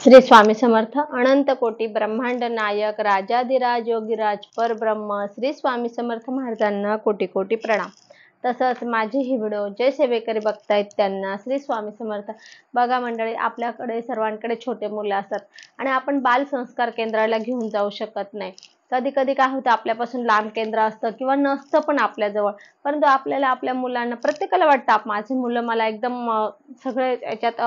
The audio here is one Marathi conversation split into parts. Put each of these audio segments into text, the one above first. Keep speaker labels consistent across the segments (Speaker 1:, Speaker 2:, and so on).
Speaker 1: श्री स्वामी समर्थ अनंत कोटी ब्रह्मांड नायक राजाधिराज योगीराज परब्रह्म श्री स्वामी समर्थ महाराजांना कोटी कोटी प्रणाम। तसंच माझी ही व्हिडिओ जे सेवेकरी बघतायत त्यांना श्री स्वामी समर्थ। बघा मंडळी, आपल्याकडे सर्वांकडे छोटे मुलं असतात आणि आपण बाल संस्कार केंद्राला घेऊन जाऊ शकत नाही। कधी कधी काय होतं, आपल्यापासून लांब केंद्र असतं किंवा नसतं पण आपल्याजवळ, परंतु आपल्याला आपल्या मुलांना प्रत्येकाला वाटतं माझे मुलं मला एकदम सगळे याच्यात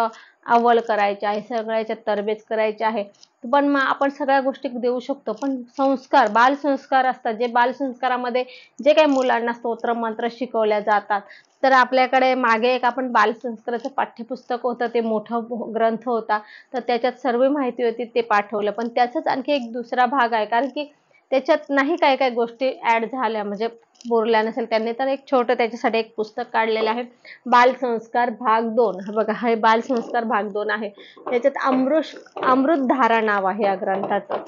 Speaker 1: अव्वल करायचे आहे, सगळ्या याच्यात तरबेज करायचे आहे। पण मग आपण सगळ्या गोष्टी देऊ शकतो, पण संस्कार बाल संस्कार असतात, जे बाल संस्कारामध्ये जे काही मुलांना स्तोत्र मंत्र शिकवल्या जातात। तर आपल्याकडे मागे एक आपण बाल संस्काराचं पाठ्यपुस्तक होतं, ते मोठं ग्रंथ होता, तर त्याच्यात सर्व माहिती होती, ते पाठवलं। पण त्याचाच आणखी एक दुसरा भाग आहे, कारण की त्याच्यात नाही काय काय गोष्टी ऍड झाल्या, म्हणजे बोलल्या नसेल त्यांनी, तर एक छोटं त्याच्यासाठी एक पुस्तक काढलेलं आहे, बाल संस्कार भाग 2। बघा, हे बाल संस्कार भाग 2 आहे। त्याच्यात अमृतधारा नाव आहे या ग्रंथाचं,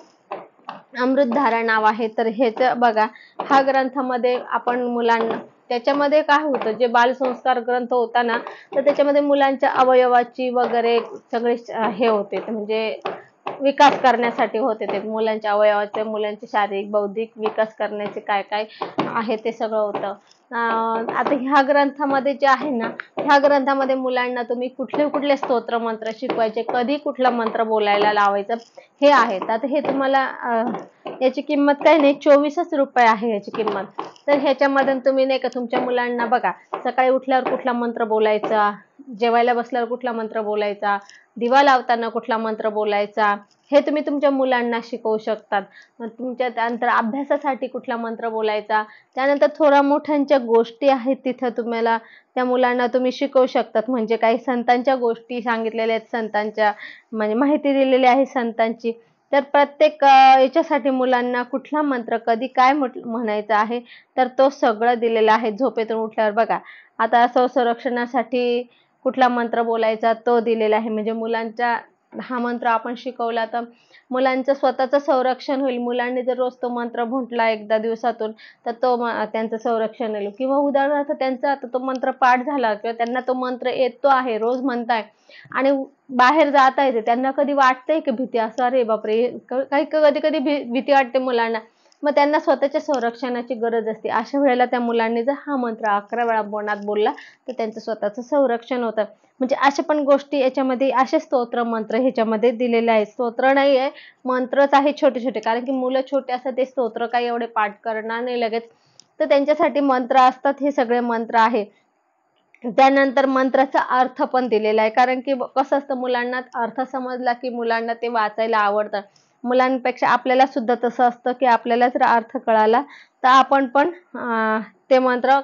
Speaker 1: अमृतधारा नाव आहे। तर ह्याचं बघा, हा ग्रंथामध्ये आपण मुलांना, त्याच्यामध्ये काय होतं, जे बाल संस्कार ग्रंथ होता ना, तर त्याच्यामध्ये मुलांच्या अवयवाची वगैरे सगळे हे होते, म्हणजे विकास करण्यासाठी होते, ते मुलांच्या अवयवाचे, मुलांचे शारीरिक बौद्धिक विकास करण्याचे काय काय आहे ते सगळं होतं। आता ह्या ग्रंथामध्ये जे आहे ना, ह्या ग्रंथामध्ये मुलांना तुम्ही कुठले कुठले स्तोत्र मंत्र शिकवायचे, कधी कुठला मंत्र बोलायला लावायचं हे आहे। आता हे तुम्हाला याची किंमत काही नाही, 24 रुपये आहे याची किंमत। तर ह्याच्यामध्ये तुम्ही नाही का तुमच्या मुलांना बघा, सकाळी उठल्यावर कुठला मंत्र बोलायचा, जेवायला बसल्यावर कुठला मंत्र बोलायचा, दिवा लावताना कुठला मंत्र बोलायचा, हे तुम्ही तुमच्या मुलांना शिकवू शकतात। तुमच्या त्यानंतर अभ्यासासाठी कुठला मंत्र बोलायचा, त्यानंतर थोड्या मोठ्यांच्या गोष्टी आहेत तिथं तुम्हाला त्या मुलांना तुम्ही शिकवू शकतात। म्हणजे काही संतांच्या गोष्टी सांगितलेल्या आहेत, संतांच्या म्हणजे माहिती दिलेली आहे संतांची। तर प्रत्येक याच्यासाठी मुलांना कुठला मंत्र कधी काय म्हणायचं आहे, तर तो सगळं दिलेला आहे। झोपेतून उठल्यावर बघा, आता संरक्षणासाठी कुठला मंत्र बोलायचा तो दिलेला आहे, म्हणजे मुलांच्या हा मंत्र आपण शिकवला तर मुलांचं स्वतःचं संरक्षण होईल। मुलांनी जर रोज तो मंत्र म्हटला एकदा दिवसातून, तर तो त्यांचं संरक्षण होईल। किंवा उदाहरणार्थ त्यांचा आता तो मंत्र पाठ झाला किंवा त्यांना तो मंत्र येतो आहे, रोज म्हणताय आणि बाहेर जात आहे, त्यांना कधी वाटतंय की भीती, असं अरे बापरे, काही कधी कधी भीती वाटते मुलांना, मग त्यांना स्वतःच्या संरक्षणाची गरज असते। अशा वेळेला त्या मुलांनी जर हा मंत्र 11 वेळा मनात बोलला तर त्यांचं स्वतःचं संरक्षण होतं। म्हणजे अशा पण गोष्टी याच्यामध्ये, असे स्तोत्र मंत्र ह्याच्यामध्ये दिलेले आहेत। स्तोत्र नाही आहे, मंत्रच आहे छोटे छोटे, कारण की मुलं छोटे असतात, ते स्तोत्र काही एवढे पाठ करणार नाही लगेच, तर त्यांच्यासाठी मंत्र असतात, हे सगळे मंत्र आहे। त्यानंतर मंत्राचा अर्थ पण दिलेला आहे, कारण की कसं असतं, मुलांना अर्थ समजला की मुलांना ते वाचायला आवडतं। मुलांपेक्षा आपल्याला सुद्धा तसं असतं की आपल्याला जर अर्थ कळाला तर आपण पण ते मंत्र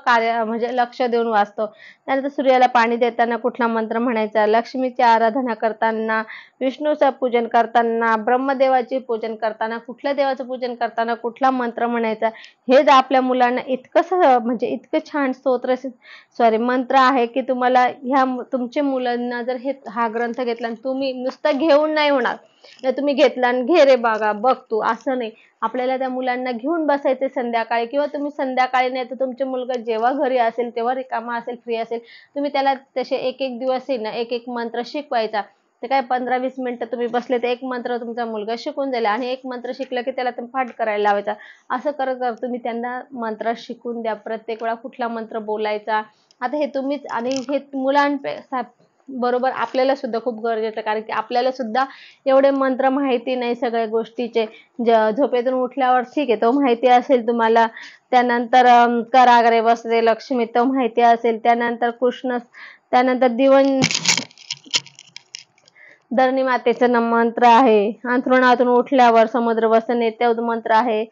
Speaker 1: म्हणजे लक्ष देऊन वाचतो। त्यानंतर सूर्याला पाणी देताना कुठला मंत्र म्हणायचा, लक्ष्मीची आराधना करताना, विष्णूचं पूजन करताना, ब्रह्मदेवाचे पूजन करताना, कुठल्या देवाचं पूजन करताना कुठला मंत्र म्हणायचा, हे जर आपल्या मुलांना इतकं म्हणजे इतकं छान मंत्र आहे की तुम्हाला ह्या तुमच्या मुलांना जर हा ग्रंथ घेतला आणि तुम्ही नुसतं घेऊन नाही होणार, तर तुम्ही घेतला आणि घे रे बागा बघ तू, असं नाही, आपल्याला त्या मुलांना घेऊन बसायचे संध्याकाळी, किंवा तुम्ही संध्याकाळी नाही तर तुमचे मुलगा जेव्हा घरी असेल, तेव्हा रिकामा असेल, फ्री असेल, तुम्ही त्याला तसे एक एक दिवस ना एक एक मंत्र शिकवायचा। ते काय 15-20 मिनिटं तुम्ही बसले तर एक मंत्र तुमचा मुलगा शिकून जाईल, आणि एक मंत्र शिकलं की त्याला पाठ करायला लावायचा। असं करत तुम्ही त्यांना मंत्र शिकून द्या, प्रत्येक वेळा कुठला मंत्र बोलायचा। आता हे तुम्हीच, आणि हे बरोबर आपल्याला सुद्धा खूप गरजेचं, कारण की आपल्याला सुद्धा एवढे मंत्र माहिती नाही सगळ्या गोष्टीचे। झोपेतून उठल्यावर ठीक आहे तो माहिती असेल तुम्हाला, त्यानंतर कराग्रे बसते लक्ष्मी तो माहिती असेल, त्यानंतर त्यानंतर धरणी मातेचं मंत्र आहे, अंथरुणातून उठल्यावर समुद्र वसने तो मंत्र आहे,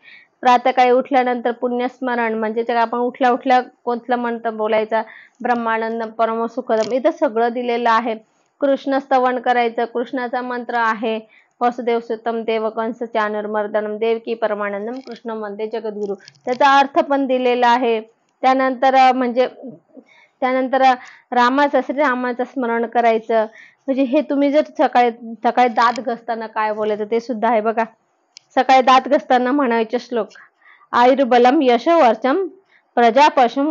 Speaker 1: प्रातःकाळी उठल्यानंतर पुण्यस्मरण, म्हणजे आपण उठल्या उठल्या कोणतं मंत्र बोलायचा, ब्रह्मानंदम परम सुखदम, इथं सगळं दिलेलं आहे। कृष्ण स्तवन करायचं, कृष्णाचा मंत्र आहे, वसुदेव सुतम देव कंस चाणूरमर्दनम देवकी परमानंदम कृष्ण वंदे जगद्गुरु, त्याचा अर्थ पण दिलेला आहे। त्यानंतर श्रीरामाचं स्मरण करायचं, म्हणजे हे तुम्ही जर सकाळी दात घसताना काय बोलायचं ते सुद्धा आहे बघा। सकाळी दात घसताना म्हणायचे श्लोक, आयुर्बलम यशोवर्चम प्रजापशुम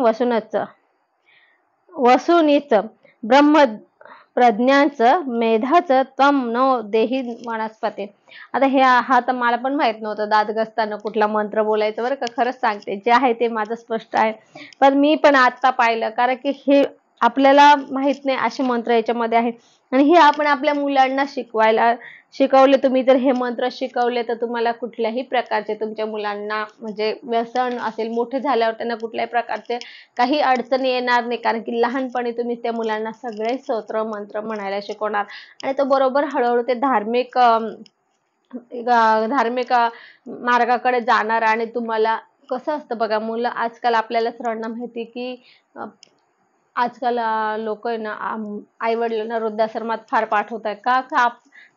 Speaker 1: वसुनीच प्रज्ञाचं मेधाचं त्वं नो देहि वनस्पते. आता हा तर मला पण माहित नव्हतं दात घासताना कुठला मंत्र बोलायचं बरं का. खरंच सांगते, जे आहे ते माझं स्पष्ट आहे. पण मी पण आता पाहिलं, कारण की हे आपल्याला माहित नाही असे मंत्र याच्यामध्ये आहेत. आणि हे आपण आपल्या मुलांना शिकवले. तुम्ही जर हे मंत्र शिकवले तर तुम्हाला कुठल्याही प्रकारचे तुमच्या मुलांना म्हणजे व्यसन असेल, मोठे झाल्यावर त्यांना कुठल्याही प्रकारचे काही अडचणी येणार नाही. कारण की लहानपणी तुम्ही त्या मुलांना सगळे स्तोत्र मंत्र म्हणायला शिकवणार आणि तो बरोबर हळूहळू ते धार्मिक मार्गाकडे जाणार. आणि तुम्हाला कसं असतं बघा, मुलं आजकाल आपल्याला सर्वांना माहिती की आजकाल लोक आहे ना, आई वडिलांना वृद्धाश्रमात फार पाठवतात का का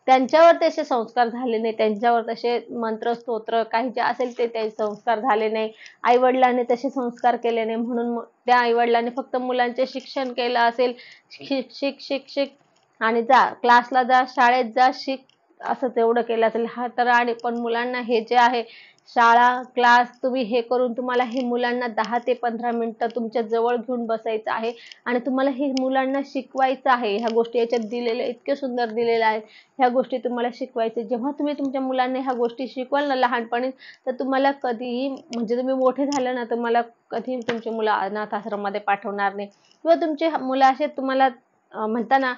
Speaker 1: त्यांच्यावर तसे संस्कार झाले नाही, त्यांच्यावर तसे मंत्र स्तोत्र काही जे असेल ते संस्कार झाले नाही, आई वडिलांनी तसे संस्कार केले नाही. म्हणून त्या आई वडिलांनी फक्त मुलांचे शिक्षण केलं असेल, शिक शिक शिक शिक आणि जा क्लासला जा, शाळेत जा, शिक, असं तेवढं केलं असेल. हा तर आणि पण मुलांना हे जे आहे शाळा क्लास तुम्ही हे करून तुम्हाला हे मुलांना 10 ते 15 मिनिटं तुमच्या जवळ घेऊन बसायचं आहे आणि तुम्हाला हे मुलांना शिकवायचं आहे. ह्या गोष्टी याच्यात दिलेल्या इतके सुंदर दिलेल्या आहेत. ह्या गोष्टी तुम्हाला शिकवायचे. जेव्हा तुम्ही तुमच्या मुलांना ह्या गोष्टी शिकवाल ना लहानपणी, तर तुम्हाला कधीही म्हणजे तुम्ही मोठे झाले ना, तुम्हाला कधीही तुमची मुलं अनाथ आश्रममध्ये पाठवणार नाही किंवा तुमचे मुलं असे तुम्हाला म्हणता ना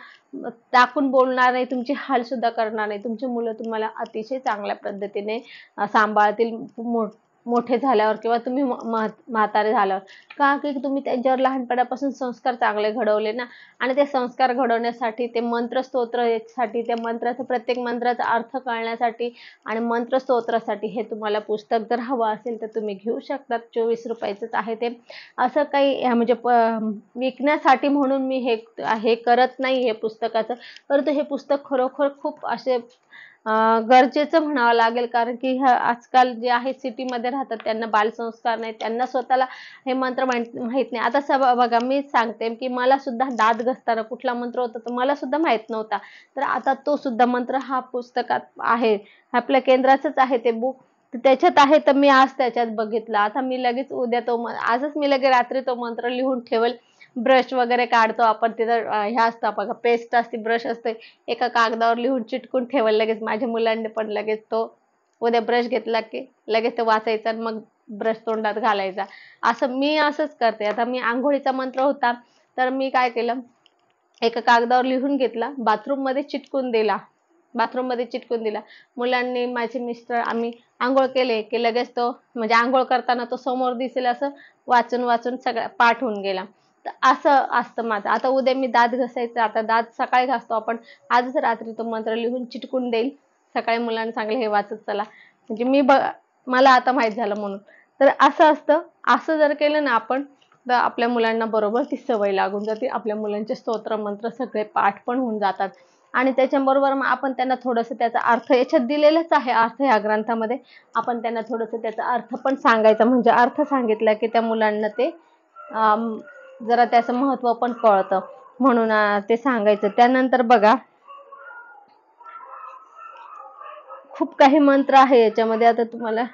Speaker 1: टाकून बोलणार नाही, तुमची हाल सुद्धा करणार नाही. तुमची मुलं तुम्हाला अतिशय चांगल्या पद्धतीने सांभाळतील मोठे झाल्यावर किंवा तुम्ही म्हातारे झाल्यावर. का की तुम्ही त्यांच्यावर लहानपणापासून संस्कार चांगले घडवले ना. आणि ते संस्कार घडवण्यासाठी ते मंत्र स्तोत्र साठी, त्या मंत्राचा प्रत्येक मंत्राचा अर्थ कळण्यासाठी आणि मंत्र स्तोत्रासाठी हे तुम्हाला पुस्तक जर हवं असेल तर तुम्ही घेऊ शकतात. 24 रुपयाचंच आहे ते. असं काही म्हणजे विकण्यासाठी म्हणून मी हे करत नाही हे पुस्तकाचं. परंतु हे पुस्तक खरोखर खूप असे गरजेचं म्हणावं लागेल. कारण की आजकाल जे आहे सिटीमध्ये राहतात, त्यांना बालसंस्कार नाही, त्यांना स्वतःला हे मंत्र माहित नाही. आता बघा, मी सांगते की मला सुद्धा दात घासताना कुठला मंत्र होता तर मला सुद्धा माहित नव्हता. तर आता तो सुद्धा मंत्र हा पुस्तकात आहे, आपल्या केंद्राचंच आहे ते बुक, त्याच्यात आहे. तर मी आज त्याच्यात बघितलं. आता मी लगेच उद्या आजच मी लगेच रात्री तो मंत्र लिहून ठेवेल. ब्रश वगैरे काढतो आपण तिथं ह्या असतं बघा, पेस्ट असते, ब्रश असते, एका कागदावर लिहून चिटकून ठेवेल. लगेच माझ्या मुलांनी पण लगेच तो उद्या ब्रश घेतला की लगेच तो वाचायचा आणि मग ब्रश तोंडात घालायचा. असंच करते. आता मी अंघोळीचा मंत्र होता तर मी काय केलं, एका कागदावर लिहून घेतला, बाथरूम मध्ये चिटकून दिला. मुलांनी, माझे मिस्टर, आम्ही अंघोळ केले की लगेच तो म्हणजे अंघोळ करताना तो समोर दिसेल असं वाचून वाचून सगळं पाठ होऊन गेला. तर असं असतं माझं. आता उद्या मी दात घासायचं, आता दात सकाळी घासतो आपण, आजच रात्री तो मंत्र लिहून चिटकून देईल. सकाळी मुलांना सांगेल हे वाचत चला, म्हणजे मला आता माहित झालं म्हणून. तर असं असतं. असं जर केलं ना आपण, तर आपल्या मुलांना बरोबर ती सवय लागून जाते. आपल्या मुलांचे स्तोत्र मंत्र सगळे पाठ पण होऊन जातात. आणि त्याच्याबरोबर मग आपण त्यांना थोडंसं त्याचा अर्थ याच्यात दिलेलाच आहे, अर्थ ह्या ग्रंथामध्ये. आपण त्यांना थोडंसं त्याचा अर्थ पण सांगायचा, म्हणजे अर्थ सांगितला की त्या मुलांना ते जरा त्याचं महत्त्व पण कळतं, म्हणून ते सांगायचं. त्यानंतर बघा, खूप काही मंत्र आहे याच्यामध्ये. आता तुम्हाला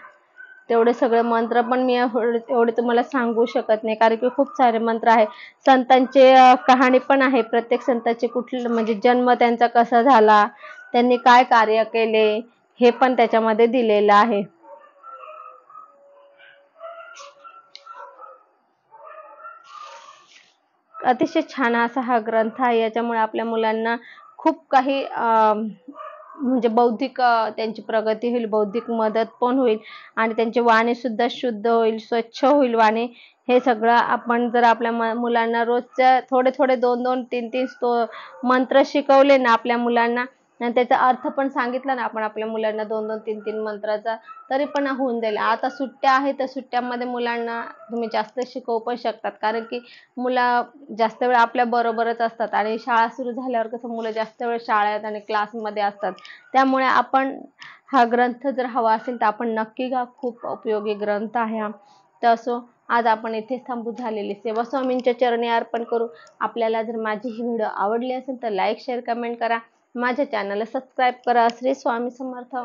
Speaker 1: तेवढे सगळे मंत्र पण मी एवढे तुम्हाला सांगू शकत नाही, कारण की खूप सारे मंत्र आहे. संतांचे कहाणी पण आहे. प्रत्येक संतांचे कुठले म्हणजे जन्म त्यांचा कसा झाला, त्यांनी काय कार्य केले, हे पण त्याच्यामध्ये दिलेलं आहे. अतिशय छान असा हा ग्रंथ आहे. याच्यामुळे आपल्या मुलांना खूप काही म्हणजे बौद्धिक त्यांची प्रगती होईल, बौद्धिक मदत पण होईल आणि त्यांची वाणी सुद्धा शुद्ध होईल, स्वच्छ होईल वाणी. हे सगळं आपण जर आपल्या मुलांना रोजच्या थोडे थोडे 2-2, 3-3 मंत्र शिकवले ना आपल्या मुलांना, आणि त्याचा अर्थ पण सांगितला ना आपण आपल्या मुलांना 2-2, 3-3 मंत्राचा, तरी पण होऊन जाईल. आता सुट्ट्या आहेत तर सुट्ट्यामध्ये मुलांना तुम्ही जास्त शिकवू पण शकतात, कारण की मुलं जास्त वेळ आपल्या बरोबरच असतात आणि शाळा सुरू झाल्यावर कसं मुलं जास्त वेळ शाळेत आणि क्लासमध्ये असतात. त्यामुळे आपण हा ग्रंथ जर हवा असेल तर आपण नक्की घ्या. खूप उपयोगी ग्रंथ आहे हा. तर असो, आज आपण इथे थांबू. झालेली सेवा स्वामींच्या चरणी अर्पण करू. आपल्याला जर माझी ही व्हिडिओ आवडली असेल तर लाईक, शेअर, कमेंट करा. माझ्या चॅनलला सबस्क्राईब करा. श्री स्वामी समर्थ.